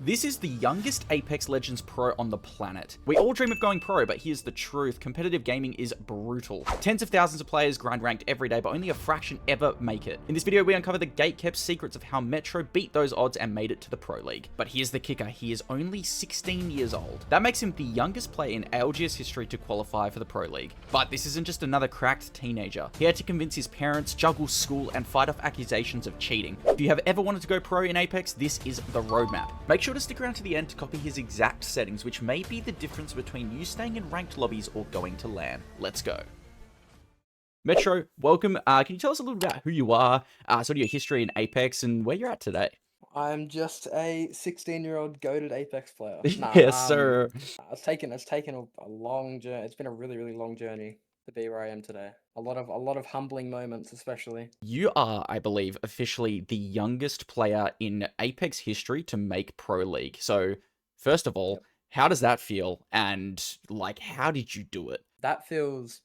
This is the youngest Apex Legends pro on the planet. We all dream of going pro, but here's the truth. Competitive gaming is brutal. Tens of thousands of players grind ranked every day, but only a fraction ever make it. In this video, we uncover the gate-kept secrets of how Metro beat those odds and made it to the Pro League. But here's the kicker, he is only 16 years old. That makes him the youngest player in ALGS history to qualify for the Pro League. But this isn't just another cracked teenager. He had to convince his parents, juggle school, and fight off accusations of cheating. If you have ever wanted to go pro in Apex, this is the roadmap. Make sure to stick around to the end to copy his exact settings, which may be the difference between you staying in ranked lobbies or going to LAN. Let's go. Metro, welcome. Can you tell us a little about who you are, sort of your history in Apex, and where you're at today? I'm just a 16-year-old goated Apex player. Yes, sir. It's taken a long journey. It's been a really long journey to be where I am today. A lot of humbling moments, especially. You are, I believe, officially the youngest player in Apex history to make Pro League. So, first of all, Yep. how does that feel? And like, how did you do it? That feels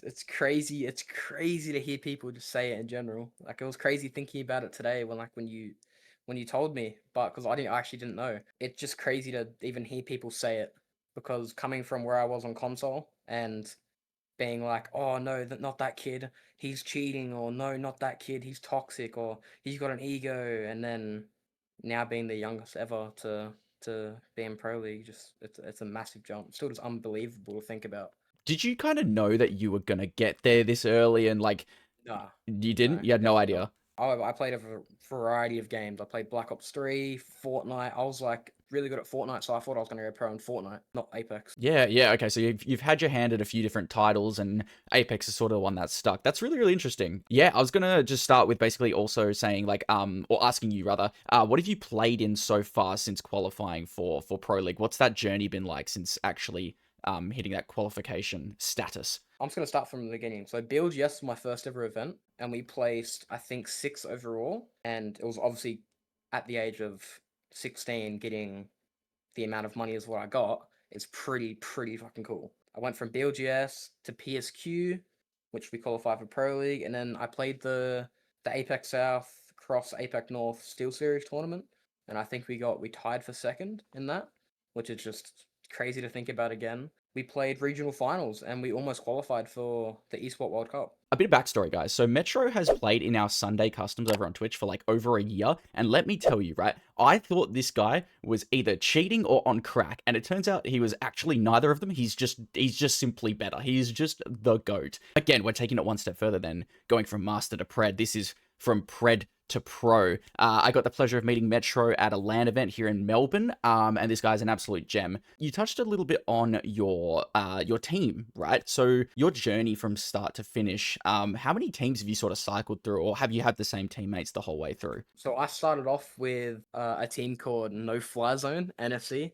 it's crazy. It's crazy to hear people just say it in general. Like, it was crazy thinking about it today when you told me, but because I actually didn't know. It's just crazy to even hear people say it, because coming from where I was on console and being like, oh no, not that kid, he's cheating, or no, not that kid, he's toxic, or he's got an ego, and then now being the youngest ever to be in Pro League, just it's a massive jump. Still just unbelievable to think about. Did you kind of know that you were gonna get there this early and like, Nah, you no, didn't? You had no definitely not. idea? I played a variety of games. I played Black Ops 3, Fortnite. I was like really good at Fortnite, so I thought I was going to go pro in Fortnite, not Apex. Yeah, okay, so you've had your hand at a few different titles, and Apex is sort of the one that's stuck. That's really interesting. Yeah, I was gonna just start with basically also saying, like, or asking you rather, what have you played in so far since qualifying for Pro League? What's that journey been like since actually hitting that qualification status? I'm just going to start from the beginning. So BLGS was my first ever event, and we placed, I think, 6 overall, and it was obviously at the age of 16 getting the amount of money as what I got. It's pretty fucking cool. I went from BLGS to PSQ, which we qualified for Pro League, and then I played the Apex South Cross Apex North Steel Series tournament, and I think we tied for second in that, which is just crazy to think about again. We played regional finals and we almost qualified for the Esport World Cup. A bit of backstory, guys. So Metro has played in our Sunday customs over on Twitch for like over a year, and let me tell you, right, I thought this guy was either cheating or on crack, and it turns out he was actually neither of them. He's just simply better. He's just the GOAT. Again, we're taking it one step further than going from master to pred. This is from pred to pro. I got the pleasure of meeting Metro at a LAN event here in Melbourne, and this guy's an absolute gem. You touched a little bit on your team, right? So your journey from start to finish, how many teams have you sort of cycled through, or have you had the same teammates the whole way through? So I started off with a team called No Fly Zone, NFC.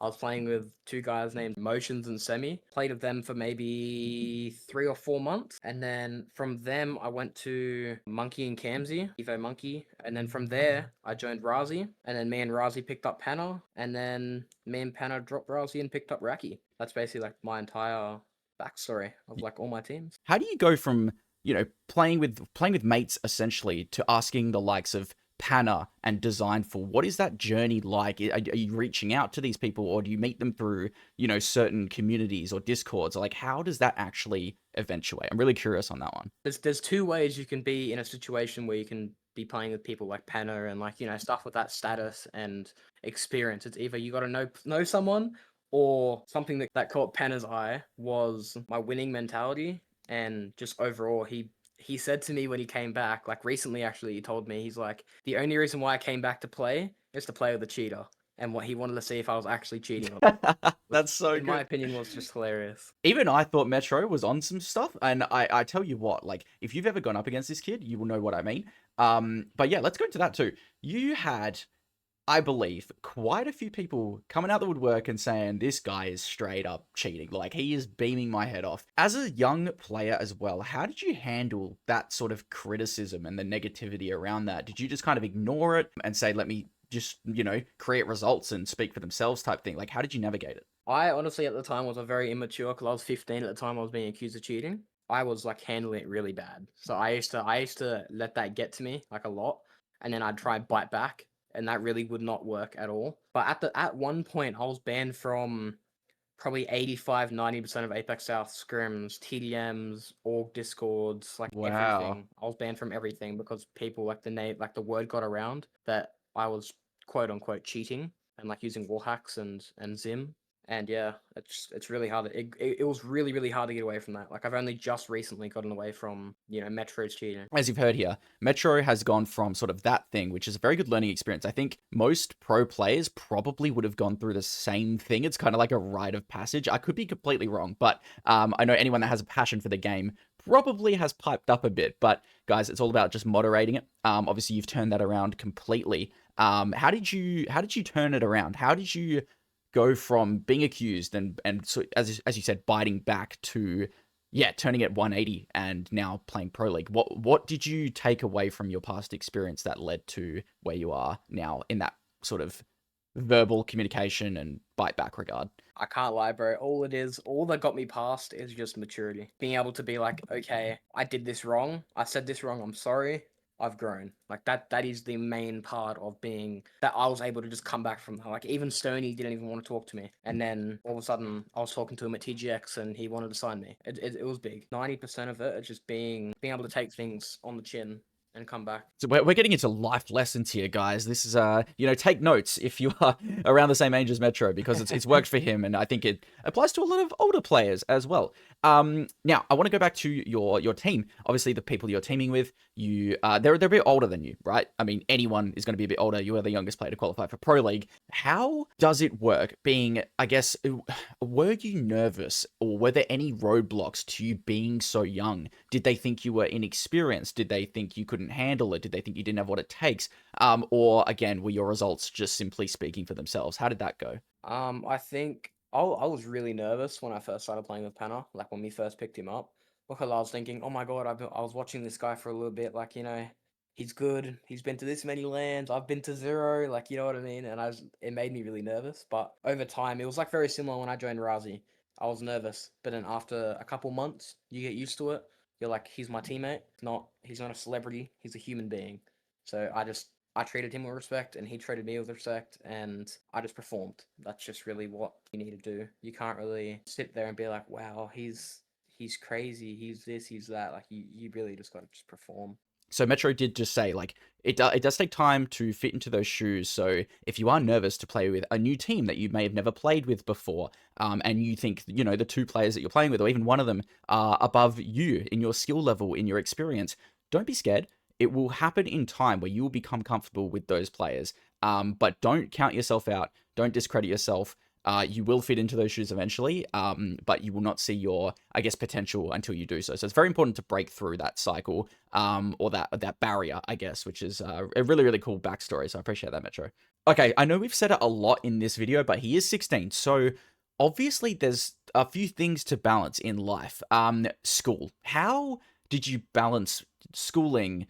I was playing with 2 guys named Motions and Semi. Played with them for maybe 3 or 4 months. And then from them, I went to Monkey and Camsey, Evo Monkey. And then from there, I joined Razi. And then me and Razi picked up Panna. And then me and Panna dropped Razi and picked up Raki. That's basically like my entire backstory of like all my teams. How do you go from, playing with mates essentially to asking the likes of Panna and Designful? What is that journey like? Are you reaching out to these people, or do you meet them through, certain communities or discords? Or like, how does that actually eventuate? I'm really curious on that one. There's 2 ways you can be in a situation where you can be playing with people like Panna and like, stuff with that status and experience. It's either you got to know someone, or something that caught Panna's eye was my winning mentality. And just overall, he said to me when he came back, like recently actually, he told me, he's like, the only reason why I came back to play is to play with a cheater, and what he wanted to see if I was actually cheating or not. Which, That's so in my good. opinion, was just hilarious. Even I thought Metro was on some stuff, and I tell you what, like, if you've ever gone up against this kid, you will know what I mean. But yeah, let's go into that too. You had, I believe, quite a few people coming out the woodwork and saying this guy is straight up cheating. Like, he is beaming my head off. As a young player as well, how did you handle that sort of criticism and the negativity around that? Did you just kind of ignore it and say, let me just, create results and speak for themselves type thing? Like, how did you navigate it? I honestly, at the time, was a very immature, because I was 15 at the time I was being accused of cheating. I was like handling it really bad. So I used to let that get to me like a lot, and then I'd try and bite back and that really would not work at all. But at one point, I was banned from probably 85-90% of Apex South scrims, TDMs, org discords, like Wow. everything. I was banned from everything because people like the word got around that I was quote unquote cheating and like using wall hacks and Zim. And yeah, it's really hard. It was really hard to get away from that. Like I've only just recently gotten away from Metro's cheating. As you've heard here, Metro has gone from sort of that thing, which is a very good learning experience. I think most pro players probably would have gone through the same thing. It's kind of like a rite of passage. I could be completely wrong, but I know anyone that has a passion for the game probably has piped up a bit. But guys, it's all about just moderating it. Obviously, you've turned that around completely. How did you turn it around? How did you go from being accused and so as you said, biting back to turning it 180 and now playing Pro League? What did you take away from your past experience that led to where you are now in that sort of verbal communication and bite back regard? I can't lie, bro. All that got me past is just maturity. Being able to be like, okay, I did this wrong. I said this wrong. I'm sorry. I've grown. Like that is the main part of being that I was able to just come back from. Like even Stoney didn't even want to talk to me. And then all of a sudden I was talking to him at TGX and he wanted to sign me. It was big. 90% of it is just being able to take things on the chin and come back. So we're getting into life lessons here, guys. This is, take notes if you are around the same age as Metro, because it's worked for him, and I think it applies to a lot of older players as well. Now, I want to go back to your team. Obviously, the people you're teaming with, they're a bit older than you, right? I mean, anyone is going to be a bit older. You are the youngest player to qualify for Pro League. How does it work being, I guess, were you nervous, or were there any roadblocks to you being so young? Did they think you were inexperienced? Did they think you couldn't handle it? Did they think you didn't have what it takes? Or again, were your results just simply speaking for themselves? How did that go? I think I was really nervous when I first started playing with Panna, like when we first picked him up, because I was thinking, oh my god, I was watching this guy for a little bit, like he's good, he's been to this many lands, I've been to 0, like you know what I mean, and it made me really nervous. But over time, it was like very similar when I joined Razi. I was nervous, but then after a couple months, you get used to it. You're like, he's my teammate. He's not a celebrity. He's a human being. So I treated him with respect and he treated me with respect and I just performed. That's just really what you need to do. You can't really sit there and be like, wow, he's crazy, he's this, he's that. Like you really just got to just perform. So Metro did just say, like, it does take time to fit into those shoes. So if you are nervous to play with a new team that you may have never played with before, and you think, the two players that you're playing with, or even one of them, are above you in your skill level, in your experience, don't be scared. It will happen in time where you will become comfortable with those players. But don't count yourself out. Don't discredit yourself. You will fit into those shoes eventually, but you will not see your, I guess, potential until you do so. So it's very important to break through that cycle, or that barrier, I guess, which is a really, really cool backstory. So I appreciate that, Metro. Okay, I know we've said it a lot in this video, but he is 16. So obviously there's a few things to balance in life. School. How did you balance schooling,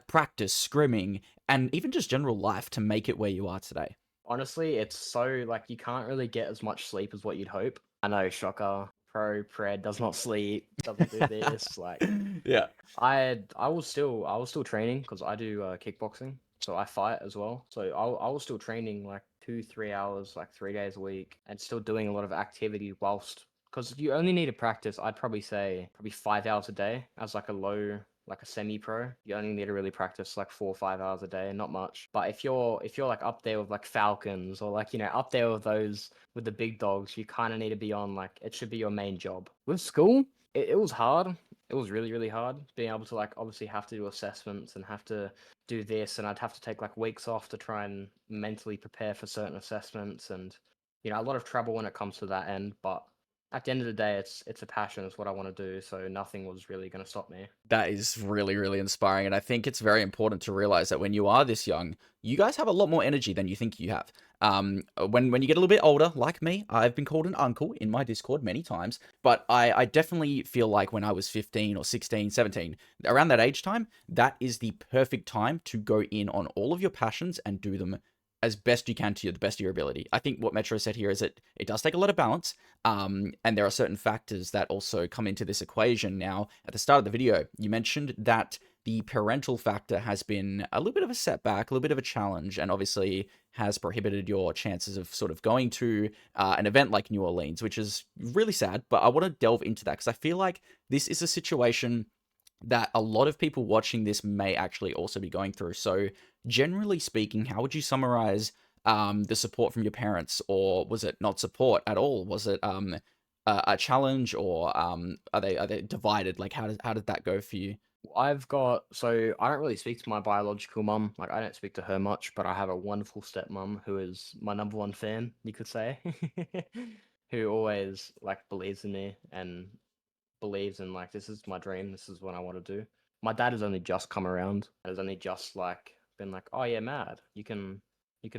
practice, scrimming, and even just general life to make it where you are today? Honestly, it's so like you can't really get as much sleep as what you'd hope. I know, shocker. Pred does not sleep, doesn't do this. Like, Yeah. I was still training because I do kickboxing, so I fight as well. So I was still training like 2-3 hours, like 3 days a week, and still doing a lot of activity whilst. Because you only need to practice, I'd probably say 5 hours a day as like a semi-pro. You only need to really practice like 4 or 5 hours a day, not much. But if you're like up there with like Falcons or like up there with those with the big dogs, you kind of need to be on like it should be your main job. With school, it was hard. It was really hard being able to like obviously have to do assessments and have to do this, and I'd have to take like weeks off to try and mentally prepare for certain assessments, and a lot of trouble when it comes to that end. But at the end of the day, it's a passion. It's what I want to do. So nothing was really going to stop me. That is really, really inspiring. And I think it's very important to realize that when you are this young, you guys have a lot more energy than you think you have. When you get a little bit older, like me, I've been called an uncle in my Discord many times, but I definitely feel like when I was 15 or 16, 17, around that age time, that is the perfect time to go in on all of your passions and do them as best you can to the best of your ability. I think what Metro said here is that it does take a lot of balance, and there are certain factors that also come into this equation. Now, at the start of the video, you mentioned that the parental factor has been a little bit of a setback, a little bit of a challenge, and obviously has prohibited your chances of sort of going to an event like New Orleans, which is really sad. But I want to delve into that because I feel like this is a situation that a lot of people watching this may actually also be going through. So generally speaking, how would you summarize the support from your parents, or was it not support at all? Was it a challenge, or are they divided? Like how did that go for you? So I don't really speak to my biological mum. Like I don't speak to her much, but I have a wonderful stepmom who is my number one fan, you could say, who always like believes in me and believes in like this is my dream, this is what I want to do. My dad has only just come around. Has only just like been like, oh yeah, mad. You can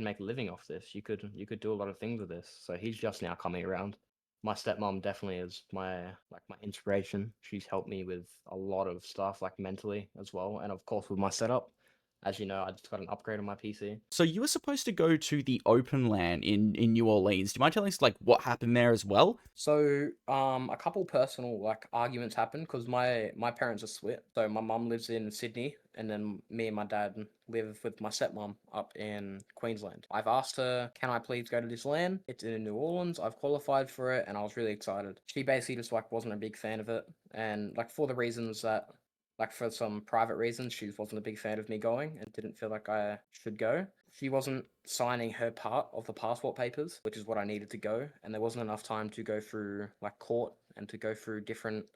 make a living off this. You could do a lot of things with this. So he's just now coming around. My stepmom definitely is my inspiration. She's helped me with a lot of stuff, like mentally as well, and of course with my setup. As you know, I just got an upgrade on my PC. So you were supposed to go to the open LAN in New Orleans. Do you mind telling us like what happened there as well? So, a couple personal like arguments happened because my parents are split. So my mum lives in Sydney, and then me and my dad live with my stepmom up in Queensland. I've asked her, can I please go to this LAN? It's in New Orleans. I've qualified for it, and I was really excited. She basically just like wasn't a big fan of it, and like for the reasons that. Like for some private reasons, she wasn't a big fan of me going and didn't feel like I should go. She wasn't signing her part of the passport papers, which is what I needed to go, and there wasn't enough time to go through like court and to go through different,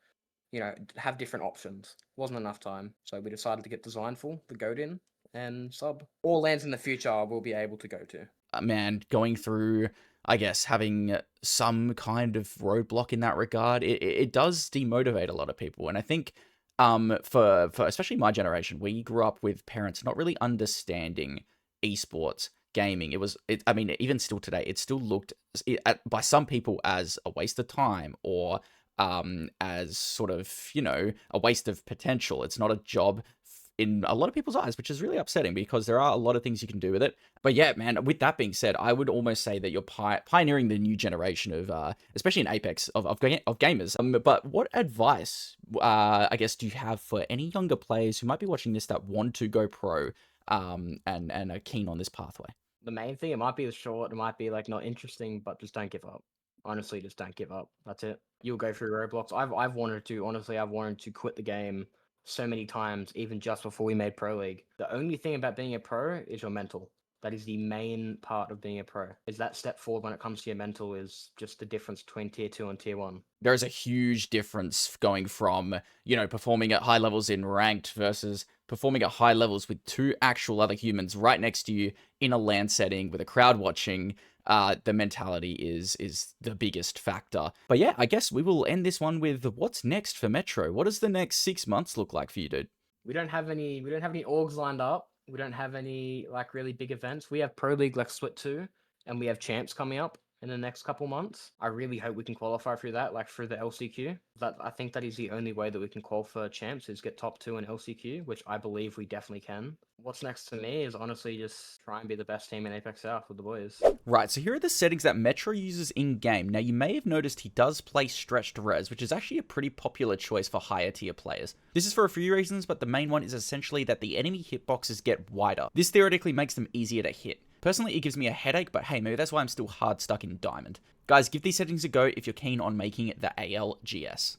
have different options. Wasn't enough time, so we decided to get Designful, the Godin, and sub. All lands in the future I will be able to go to. Man, going through, I guess, having some kind of roadblock in that regard, it does demotivate a lot of people, and I think for especially my generation, we grew up with parents not really understanding esports gaming. I mean, even still today, it still looked by some people as a waste of time, or as sort of, a waste of potential. It's not a job in a lot of people's eyes, which is really upsetting because there are a lot of things you can do with it. But yeah, man, with that being said, I would almost say that you're pioneering the new generation of, especially in Apex, of gamers. But what advice, I guess, do you have for any younger players who might be watching this that want to go pro, and are keen on this pathway? The main thing, it might be short, it might be like not interesting, but just don't give up. Honestly, just don't give up. That's it. You'll go through roadblocks. I've wanted to, honestly, I've wanted to quit the game so many times, even just before we made Pro League. The only thing about being a pro is your mental. That is the main part of being a pro. Is that step forward when it comes to your mental is just the difference between tier 2 and tier 1. There's a huge difference going from, performing at high levels in ranked versus performing at high levels with two actual other humans right next to you in a LAN setting with a crowd watching. The mentality is the biggest factor. But yeah, I guess we will end this one with what's next for Metro. What does the next 6 months look like for you, dude? We don't have any orgs lined up. We don't have any like really big events. We have Pro League like Split 2, and we have champs coming up in the next couple months. I really hope we can qualify through that, like through the LCQ. I think that is the only way that we can qualify champs is get top 2 in LCQ, which I believe we definitely can. What's next to me is honestly just try and be the best team in Apex South with the boys. Right, so here are the settings that Metro uses in-game. Now, you may have noticed he does play stretched res, which is actually a pretty popular choice for higher tier players. This is for a few reasons, but the main one is essentially that the enemy hitboxes get wider. This theoretically makes them easier to hit. Personally, it gives me a headache, but hey, maybe that's why I'm still hard stuck in Diamond. Guys, give these settings a go if you're keen on making the ALGS.